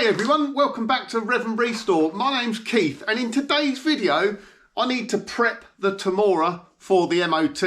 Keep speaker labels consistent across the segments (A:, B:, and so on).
A: Hey everyone, welcome back to Rev and Restore. My name's Keith, and in today's video I need to prep the Tamora for the MOT.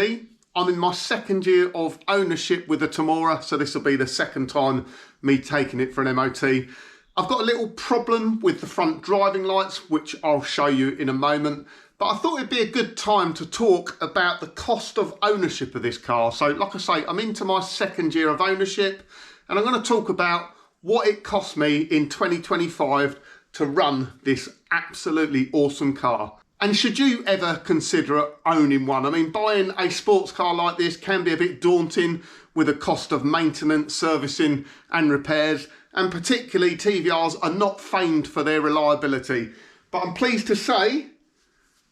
A: I'm in my second year of ownership with the Tamora, so this will be the second time me taking it for an MOT. I've got a little problem with the front driving lights, which I'll show you in a moment, but I thought it'd be a good time to talk about the cost of ownership of this car. So like I say, I'm into my second year of ownership, and I'm going to talk about what it cost me in 2025 to run this absolutely awesome car. And should you ever consider owning one? I mean, buying a sports car like this can be a bit daunting with the cost of maintenance, servicing and repairs, and particularly TVRs are not famed for their reliability. But I'm pleased to say,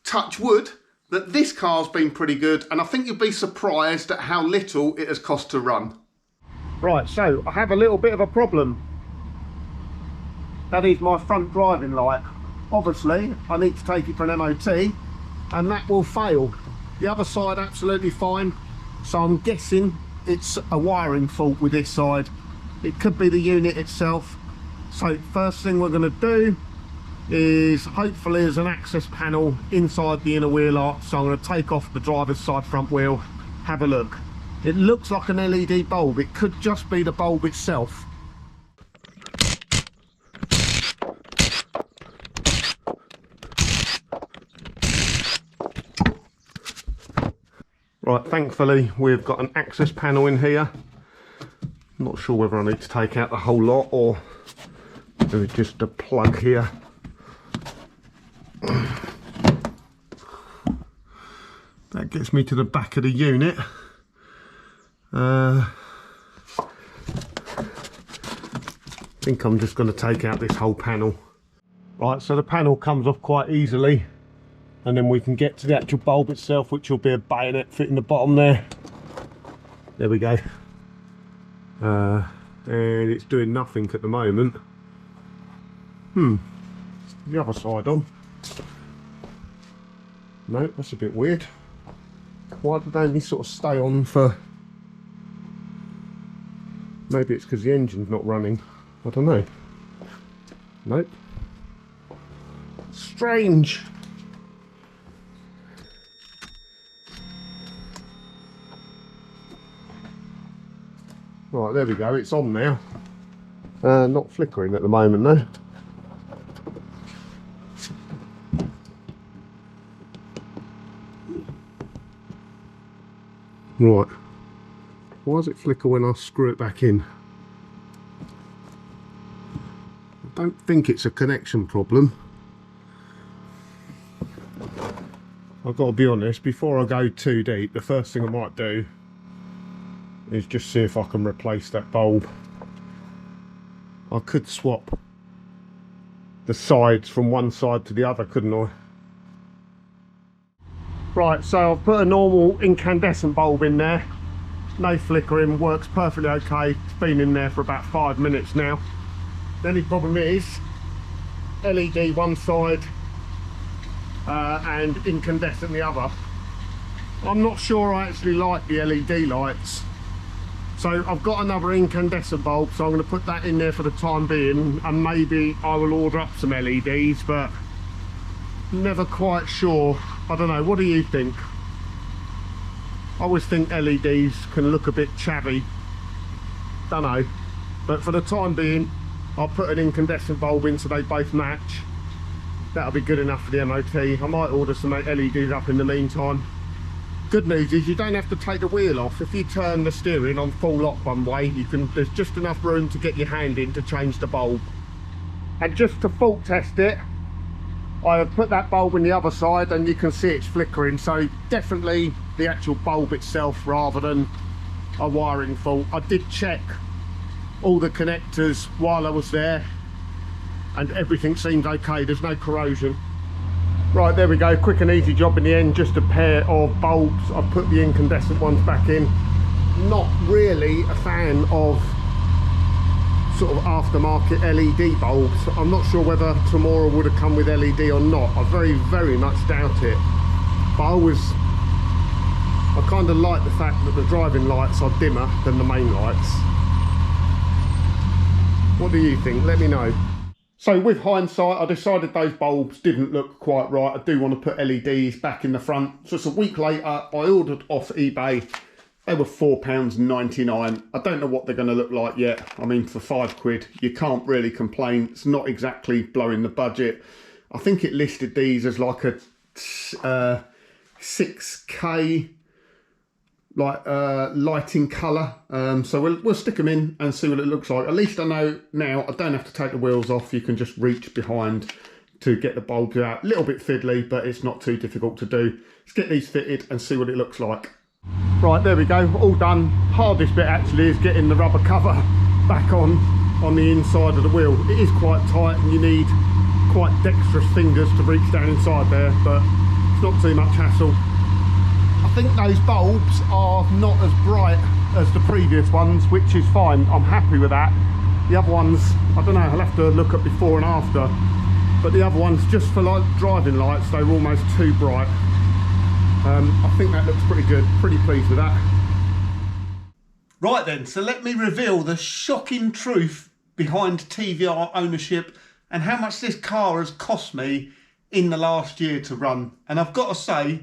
A: touch wood, that this car's been pretty good, and I think you'll be surprised at how little it has cost to run. Right, so I have a little bit of a problem. That is my front driving light. Obviously, I need to take it for an MOT, and that will fail. The other side absolutely fine, so I'm guessing it's a wiring fault with this side. It could be the unit itself. So first thing we're going to do is, hopefully there's an access panel inside the inner wheel arch, so I'm going to take off the driver's side front wheel, have a look. It looks like an LED bulb. It could just be the bulb itself. Right, thankfully we've got an access panel in here. I'm not sure whether I need to take out the whole lot or do it just a plug here. That gets me to the back of the unit. I think I'm just going to take out this whole panel. Right, so the panel comes off quite easily, and then we can get to the actual bulb itself, which will be a bayonet fit in the bottom there. There we go. And it's doing nothing at the moment. The other side on. No, that's a bit weird. Why do they only sort of stay on for... Maybe it's because the engine's not running. I don't know. Nope. Strange. Right, there we go. It's on now. Not flickering at the moment though. Right. Why does it flicker when I screw it back in? I don't think it's a connection problem. I've got to be honest, before I go too deep, the first thing I might do is just see if I can replace that bulb. I could swap the sides from one side to the other, couldn't I? Right, so I've put a normal incandescent bulb in there. No flickering, works perfectly okay. It's been in there for about 5 minutes now. The only problem is LED one side and incandescent the other. I'm not sure I actually like the LED lights. So I've got another incandescent bulb, so I'm going to put that in there for the time being, and maybe I will order up some LEDs, but never quite sure. I don't know, what do you think? I always think LEDs can look a bit chavvy. Don't know. But for the time being, I'll put an incandescent bulb in so they both match. That'll be good enough for the MOT. I might order some LEDs up in the meantime. Good news is you don't have to take the wheel off. If you turn the steering on full lock one way, there's just enough room to get your hand in to change the bulb. And just to fault test it, I have put that bulb in the other side, and you can see it's flickering, so definitely the actual bulb itself rather than a wiring fault. I did check all the connectors while I was there, and everything seemed okay. There's no corrosion. Right, there we go, quick and easy job in the end, just a pair of bulbs. I've put the incandescent ones back in. Not really a fan of sort of aftermarket LED bulbs. I'm not sure whether Tamora would have come with LED or not. I very much doubt it. But I kind of like the fact that the driving lights are dimmer than the main lights. What do you think? Let me know. So with hindsight, I decided those bulbs didn't look quite right. I do want to put LEDs back in the front. So it's a week later, I ordered off eBay. They were £4.99. I don't know what they're going to look like yet. I mean, for £5, you can't really complain. It's not exactly blowing the budget. I think it listed these as like a 6K lighting colour. So we'll stick them in and see what it looks like. At least I know now I don't have to take the wheels off. You can just reach behind to get the bulbs out. A little bit fiddly, but it's not too difficult to do. Let's get these fitted and see what it looks like. Right, there we go, all done. Hardest bit actually is getting the rubber cover back on the inside of the wheel. It is quite tight and you need quite dexterous fingers to reach down inside there, but it's not too much hassle. I think those bulbs are not as bright as the previous ones, which is fine. I'm happy with that. The other ones, I don't know, I'll have to look at before and after, but the other ones, just for like driving lights, they were almost too bright. I think that looks pretty good, pretty pleased with that. Right then, so let me reveal the shocking truth behind TVR ownership and how much this car has cost me in the last year to run. And I've got to say,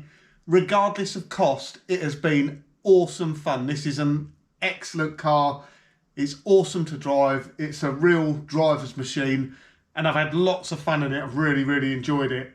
A: regardless of cost, it has been awesome fun. This is an excellent car. It's awesome to drive. It's a real driver's machine and I've had lots of fun in it. I've really enjoyed it.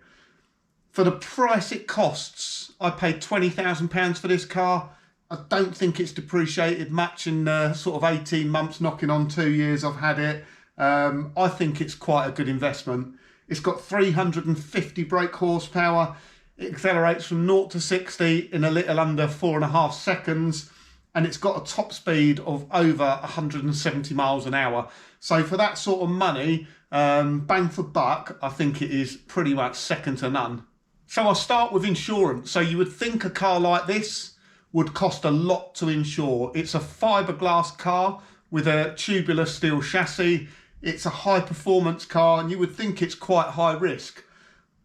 A: For the price it costs, I paid £20,000 for this car. I don't think it's depreciated much in sort of 18 months, knocking on 2 years I've had it. I think it's quite a good investment. It's got 350 brake horsepower. It accelerates from 0 to 60 in a little under 4.5 seconds. And it's got a top speed of over 170 miles an hour. So for that sort of money, bang for buck, I think it is pretty much second to none. So I'll start with insurance. So you would think a car like this would cost a lot to insure. It's a fiberglass car with a tubular steel chassis. It's a high performance car and you would think it's quite high risk.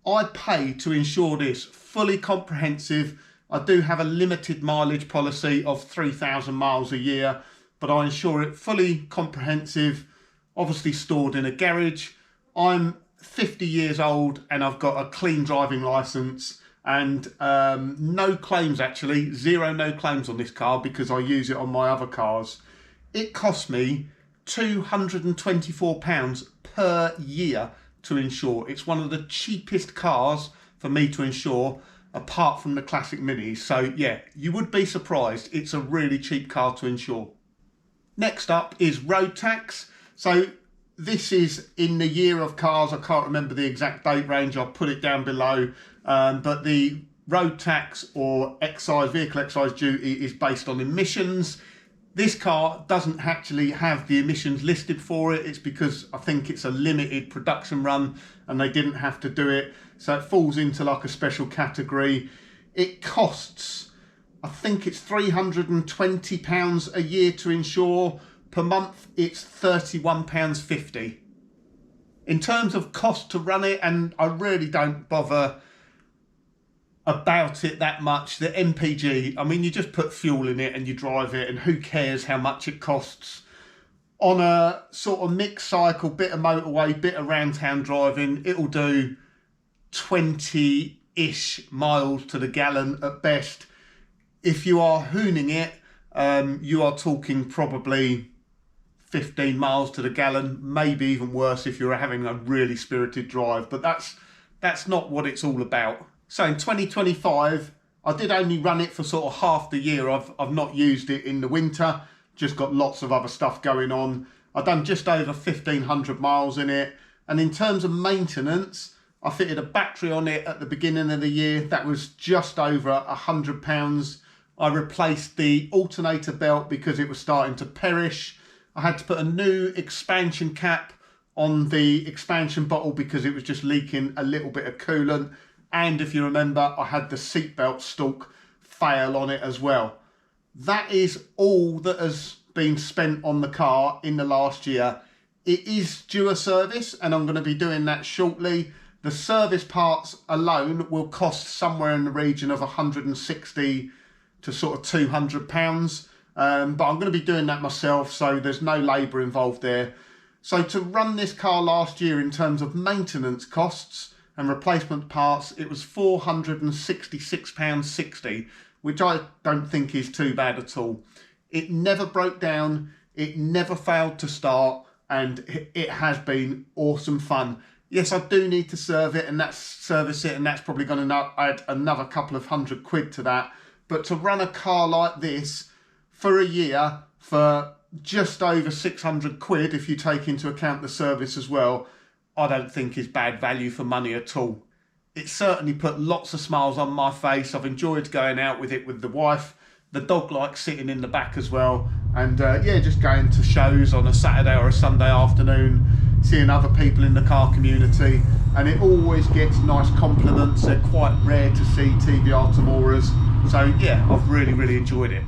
A: I pay to insure this fully comprehensive. I do have a limited mileage policy of 3,000 miles a year, but I insure it fully comprehensive, obviously stored in a garage. I'm 50 years old and I've got a clean driving license and no claims actually, no claims on this car because I use it on my other cars. It cost me £224 per year to insure. It's one of the cheapest cars for me to insure apart from the classic minis. So yeah, you would be surprised. It's a really cheap car to insure. Next up is road tax. So this is in the year of cars. I can't remember the exact date range. I'll put it down below. But the road tax or excise, vehicle excise duty is based on emissions. This car doesn't actually have the emissions listed for it. It's because I think it's a limited production run and they didn't have to do it. So it falls into like a special category. It costs, I think it's £320 a year to insure. Per month, it's £31.50. In terms of cost to run it, and I really don't bother about it that much, the MPG, I mean, you just put fuel in it and you drive it and who cares how much it costs. On a sort of mixed cycle, bit of motorway, bit of round town driving, it'll do 20-ish miles to the gallon at best. If you are hooning it, you are talking probably 15 miles to the gallon, maybe even worse if you're having a really spirited drive, but that's not what it's all about. So in 2025, I did only run it for sort of half the year. I've not used it in the winter, just got lots of other stuff going on. I've done just over 1,500 miles in it. And in terms of maintenance, I fitted a battery on it at the beginning of the year. That was just over £100. I replaced the alternator belt because it was starting to perish. I had to put a new expansion cap on the expansion bottle because it was just leaking a little bit of coolant. And if you remember, I had the seatbelt stalk fail on it as well. That is all that has been spent on the car in the last year. It is due a service and I'm going to be doing that shortly. The service parts alone will cost somewhere in the region of 160 to sort of £200. But I'm going to be doing that myself, so there's no labour involved there. So to run this car last year in terms of maintenance costs and replacement parts, it was £466.60, which I don't think is too bad at all. It never broke down, it never failed to start, and it has been awesome fun. Yes, I do need to service it, and that's probably going to add another couple of £100 to that. But to run a car like this for a year for just over £600 if you take into account the service as well, I don't think is bad value for money at all. It certainly put lots of smiles on my face. I've enjoyed going out with it with the wife. The dog likes sitting in the back as well. And yeah, just going to shows on a Saturday or a Sunday afternoon, seeing other people in the car community. And it always gets nice compliments. They're quite rare to see TVR Tamoras. So yeah, I've really enjoyed it.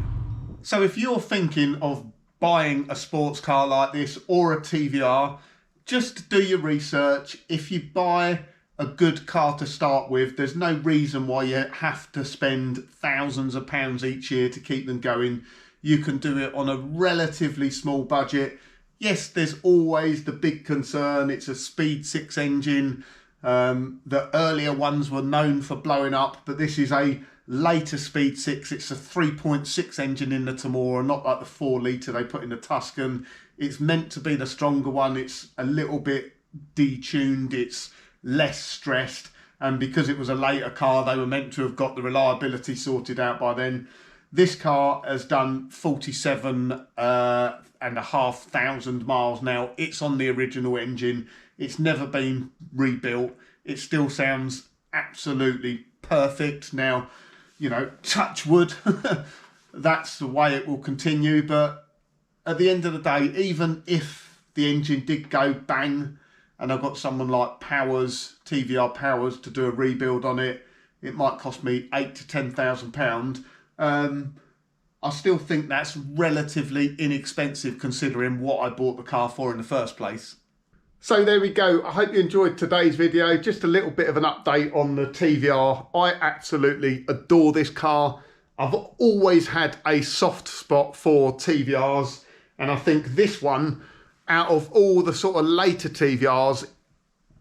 A: So if you're thinking of buying a sports car like this or a TVR, just do your research. If you buy a good car to start with, there's no reason why you have to spend thousands of pounds each year to keep them going. You can do it on a relatively small budget. Yes, there's always the big concern. It's a Speed 6 engine. The earlier ones were known for blowing up, but this is a later Speed 6. It's a 3.6 engine in the Tamora, not like the 4 litre they put in the Tuscan. It's meant to be the stronger one. It's a little bit detuned. It's less stressed. And because it was a later car, they were meant to have got the reliability sorted out by then. This car has done 47,500 miles now. It's on the original engine. It's never been rebuilt. It still sounds absolutely perfect. Now, you know, touch wood, that's the way it will continue. But at the end of the day, even if the engine did go bang and I've got someone like TVR Powers to do a rebuild on it, it might cost me £8,000 to £10,000. I still think that's relatively inexpensive considering what I bought the car for in the first place. So there we go. I hope you enjoyed today's video. Just a little bit of an update on the TVR. I absolutely adore this car. I've always had a soft spot for TVRs, and I think this one, out of all the sort of later TVRs,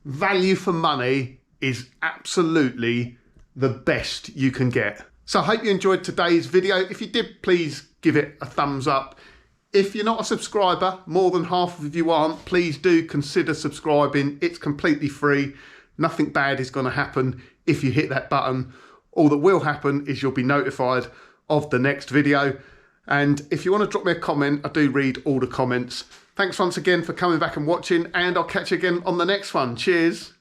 A: value for money is absolutely the best you can get. So I hope you enjoyed today's video. If you did, please give it a thumbs up. If you're not a subscriber, more than half of you aren't, please do consider subscribing. It's completely free. Nothing bad is going to happen if you hit that button. All that will happen is you'll be notified of the next video. And if you want to drop me a comment, I do read all the comments. Thanks once again for coming back and watching, and I'll catch you again on the next one. Cheers.